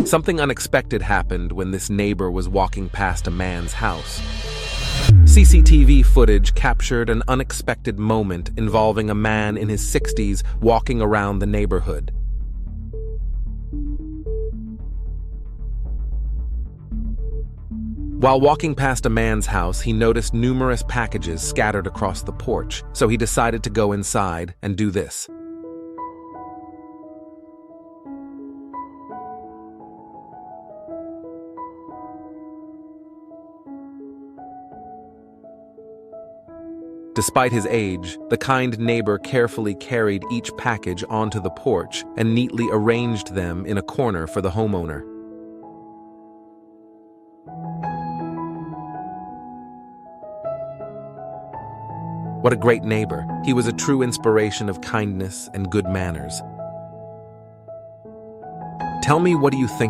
Something unexpected happened when this neighbor was walking past a man's house. CCTV footage captured an unexpected moment involving a man in his 60s walking around the neighborhood. While walking past a man's house, he noticed numerous packages scattered across the porch, so he decided to go inside and do this. Despite his age, the kind neighbor carefully carried each package onto the porch and neatly arranged them in a corner for the homeowner. What a great neighbor. He was a true inspiration of kindness and good manners. Tell me, what do you think?